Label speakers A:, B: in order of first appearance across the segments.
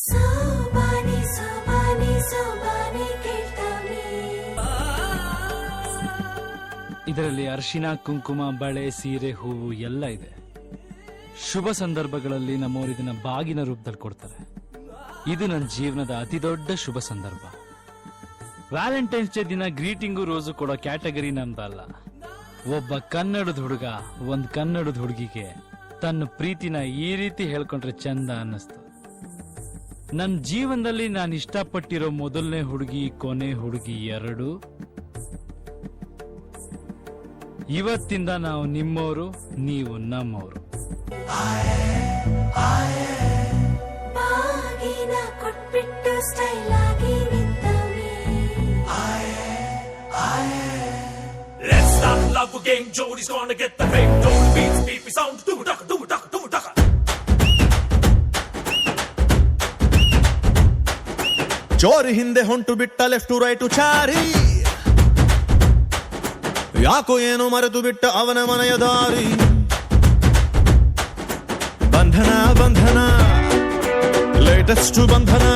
A: ಸೋಬಾನೆ ಸೋಬಾನೆ ಸೋಬಾನೆ ಕೇಳ್ತಾನೆ.
B: ಇದರಲ್ಲಿ ಅರಿಶಿನ, ಕುಂಕುಮ, ಬಳೆ, ಸೀರೆ, ಹೂವು ಎಲ್ಲ ಇದೆ. ಶುಭ ಸಂದರ್ಭಗಳಲ್ಲಿ ನಮ್ಮವರು ಇದನ್ನ ಬಾಗಿನ ರೂಪದಲ್ಲಿ ಕೊಡ್ತಾರೆ. ಇದು ನನ್ನ ಜೀವನದ ಅತಿ ದೊಡ್ಡ ಶುಭ ಸಂದರ್ಭ. ವ್ಯಾಲೆಂಟೈನ್ಸ್ ಡೇ ದಿನ ಗ್ರೀಟಿಂಗು ರೋಸು ಕೊಡೋ ಕ್ಯಾಟಗರಿ ನಮ್ದಲ್ಲ. ಒಬ್ಬ ಕನ್ನಡದ ಹುಡುಗ ಒಂದ್ ಕನ್ನಡದ ಹುಡುಗಿಗೆ ತನ್ನ ಪ್ರೀತಿನ ಈ ರೀತಿ ಹೇಳ್ಕೊಂಡ್ರೆ ಚಂದ ಅನ್ನಿಸ್ತು. ನನ್ನ ಜೀವನದಲ್ಲಿ ನಾನು ಇಷ್ಟಪಟ್ಟಿರೋ ಮೊದಲನೇ ಹುಡುಗಿ, ಕೊನೆ ಹುಡುಗಿ ಎರಡು. ಇವತ್ತಿಂದ ನಾವು ನಿಮ್ಮವರು, ನೀವು ನಮ್ಮವರು.
A: ಬಾಗಿನ ಕೊಟ್ಬಿಟ್ಟು ಸ್ಟೈಲ್ ಆಗಿ ನಿಂತವ್ನೆ.
C: Let's start love game. Jody's gonna get the fame. Don't beats, beepy sound. Do duck, do duck, do duck.
D: ಜೋರಿ ಹಿಂದೆ ಹೊಂಟು ಬಿಟ್ಟ ಲೆಫ್ಟ್ ರೈಟು ಚಾರಿ, ಯಾಕೋ ಏನು ಮರೆತು ಬಿಟ್ಟ ಅವನ ಮನೆಯ ದಾರಿ. ಬಂಧನ ಬಂಧನ ಲೇಟೆಸ್ಟ್ ಬಂಧನ,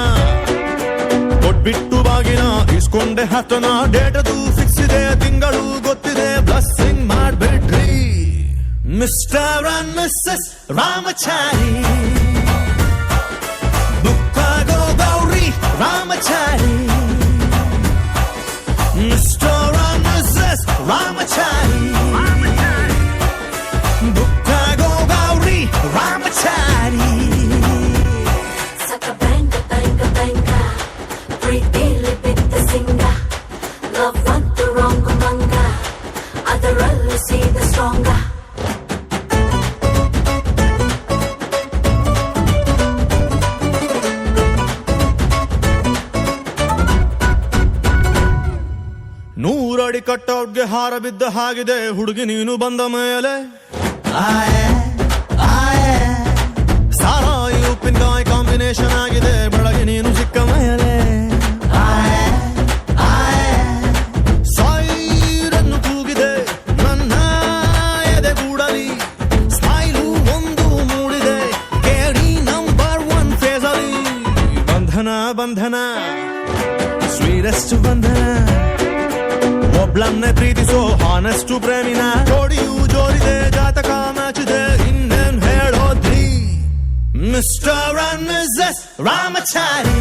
D: ಕೊಟ್ಬಿಟ್ಟು ಬಾಗಿನ ಇಸ್ಕೊಂಡೆ ಹತ್ತನ. ಡೇಟದು ಫಿಕ್ಸ್ ಇದೆ, ತಿಂಗಳು ಗೊತ್ತಿದೆ, ಬ್ಲಸ್ಸಿಂಗ್ ಮಾಡ್ಬಿಟ್ರಿ ಮಿಸ್ಟರ್ ಅಂಡ್ ಮಿಸ್ಸಸ್ ರಾಮಚಾರಿ. ಬುಕ್ಕಾಗೋ Gauri Ramachari, mister and missus Ramachari. ಬುಕ್ಕಾಗೋ ಗೌರಿ ರಾಮಚಾರಿ.
A: ಸಕ ಬ್ಯಾಂಗ ಬ್ಯಾಂಗ ಬ್ಯಾಂಗ, ಪ್ರೀತಿಲಿ ಬಿದ್ದ ಸಿಂಗ. ಲವ್ ಅಂತೂ ರಾಂಗ್ ಮಂಗ, ಅದರಲ್ಲೂ ಸೀದ ಸ್ಟ್ರಾಂಗ.
D: ನೂರಡಿ ಕಟ್ಟೌಟ್ಗೆ ಹಾರ ಬಿದ್ದ ಹಾಗಿದೆ ಹುಡುಗಿ ನೀನು ಬಂದ ಮೇಲೆ. ಸಾರಾಯಿ ಉಪ್ಪಿನಕಾಯಿ ಕಾಂಬಿನೇಷನ್ ಆಗಿದೆ ಬೆಳಗ್ಗೆ ನೀನು ಸಿಕ್ಕ ಮೇಲೆ. ಸೈರನ್ನು ಕೂಗಿದೆ ನನ್ನ ಎದೆಗೂಡಲಿ, ಸ್ಮೈಲು ಒಂದು ಮೂಡಿದೆ ಕೇಳಿ ನಂಬರ್ 1 ಫೇಸಲ್ಲಿ. ಬಂಧನ ಬಂಧನ ಸ್ವೀರೆಸ್ಟ್ ಬಂಧನ, ಒಬ್ಳನ್ನೇ ಪ್ರೀತಿಸೋ ಹಾನೆಸ್ಟ್ ಪ್ರೇಮಿನ. ಜೋಡಿಯೂ ಜೋರಿದೆ, ಜಾತಕ ಮ್ಯಾಚಿದೆ, ಇನ್ನೇನ್ ಹೇಳೋದ್ರಿ ಮಿಸ್ಟರ್ ಅಂಡ್ ಮಿಸ್ಸಸ್ ರಾಮಚಾರಿ.